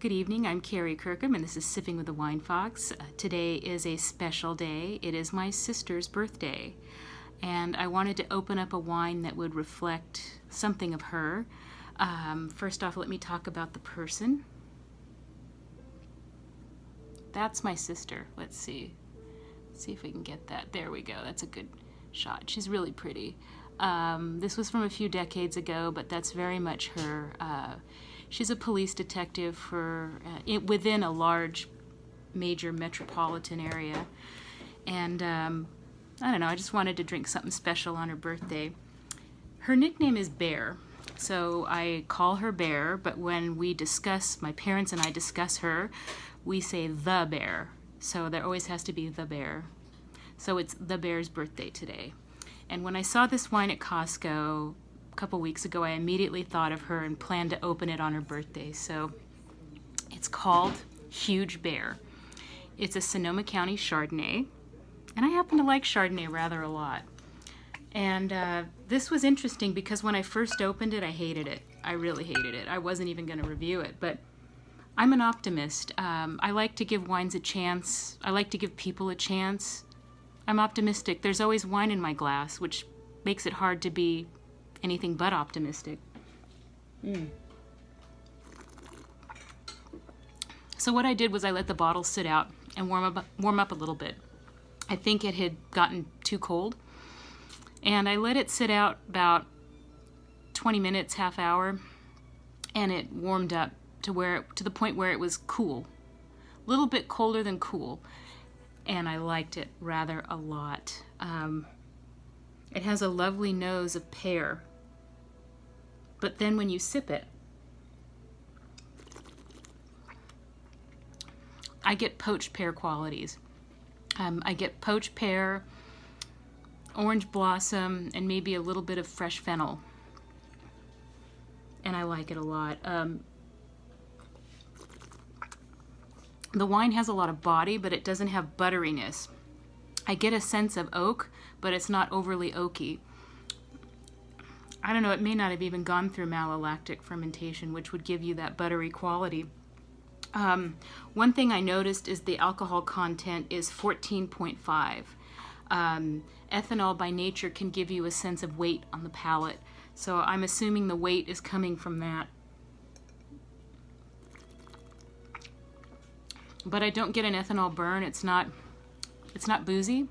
Good evening, I'm Kerry Kirkham, and this is Sipping with the Wine Fox. Today is a special day. It is my sister's birthday, and I wanted to open up a wine that would reflect something of her. First off, let me talk about the person. That's my sister. Let's see. See if we can get that. There we go. That's a good shot. She's really pretty. This was from a few decades ago, but that's very much her. She's a police detective within a large, major metropolitan area. And I don't know, I just wanted to drink something special on her birthday. Her nickname is Bear, so I call her Bear, but when we discuss, my parents and I discuss her, we say the Bear. So there always has to be the Bear. So it's the Bear's birthday today. And when I saw this wine at Costco a couple weeks ago, I immediately thought of her and planned to open it on her birthday. So it's called Huge Bear. It's a Sonoma County Chardonnay, and I happen to like Chardonnay rather a lot. And this was interesting because when I first opened it, I hated it. I really hated it. I wasn't even going to review it, but I'm an optimist. I like to give wines a chance. I like to give people a chance. I'm optimistic. There's always wine in my glass, which makes it hard to be anything but optimistic. So what I did was I let the bottle sit out and warm up a little bit. I think it had gotten too cold, and I let it sit out about 20 minutes, half hour, and it warmed up to the point where it was cool, a little bit colder than cool, and I liked it rather a lot. It has a lovely nose of pear, but then when you sip it, I get poached pear qualities. I get poached pear, orange blossom, and maybe a little bit of fresh fennel, and I like it a lot. The wine has a lot of body, but it doesn't have butteriness. I get a sense of oak, but it's not overly oaky. I don't know, it may not have even gone through malolactic fermentation, which would give you that buttery quality. One thing I noticed is the alcohol content is 14.5. Ethanol by nature can give you a sense of weight on the palate, so I'm assuming the weight is coming from that. But I don't get an ethanol burn. It's not boozy,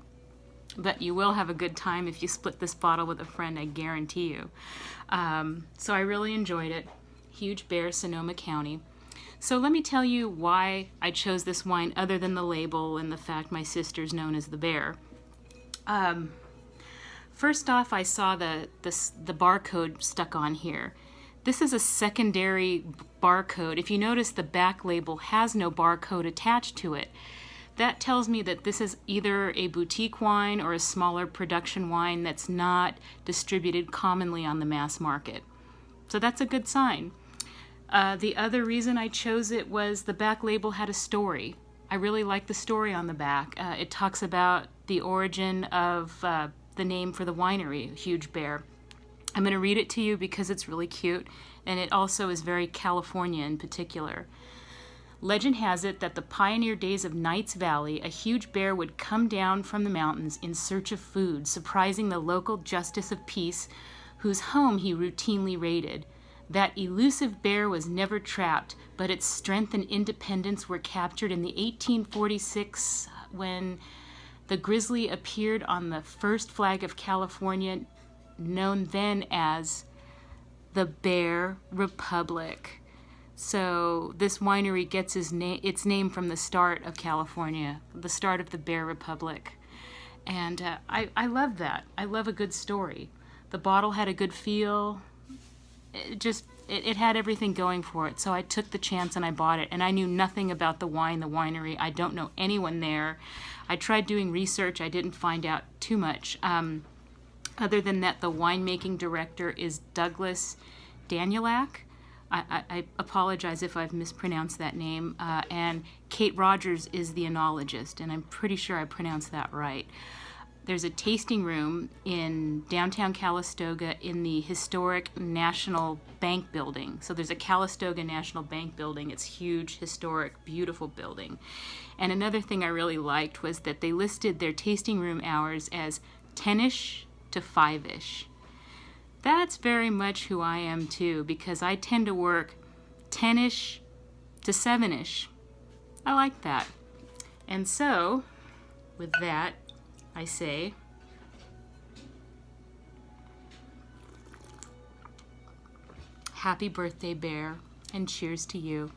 but you will have a good time if you split this bottle with a friend, I guarantee you. So I really enjoyed it. Huge Bear, Sonoma County. So let me tell you why I chose this wine other than the label and the fact my sister's known as the Bear. First off, I saw the barcode stuck on here. This is a secondary barcode. If you notice, the back label has no barcode attached to it. That tells me that this is either a boutique wine or a smaller production wine that's not distributed commonly on the mass market. So that's a good sign. The other reason I chose it was the back label had a story. I really like the story on the back. It talks about the origin of the name for the winery, Huge Bear. I'm going to read it to you because it's really cute, and it also is very California in particular. Legend has it that the pioneer days of Knights Valley, a huge bear would come down from the mountains in search of food, surprising the local justice of peace, whose home he routinely raided. That elusive bear was never trapped, but its strength and independence were captured in the 1846 when the grizzly appeared on the first flag of California, known then as the Bear Republic. So this winery gets its name from the start of California, the start of the Bear Republic. And I love that. I love a good story. The bottle had a good feel. It had everything going for it. So I took the chance and I bought it. And I knew nothing about the winery. I don't know anyone there. I tried doing research. I didn't find out too much. Other than that, the winemaking director is Douglas Danielak. I apologize if I've mispronounced that name. And Kate Rogers is the enologist, and I'm pretty sure I pronounced that right. there's a tasting room in downtown Calistoga in the historic National Bank building. So there's a Calistoga National Bank building. It's huge, historic, beautiful building. And another thing I really liked was that they listed their tasting room hours as 10-ish to 5-ish. That's very much who I am too, because I tend to work 10-ish to 7-ish. I like that. And so, with that, I say, happy birthday, Bear, and cheers to you.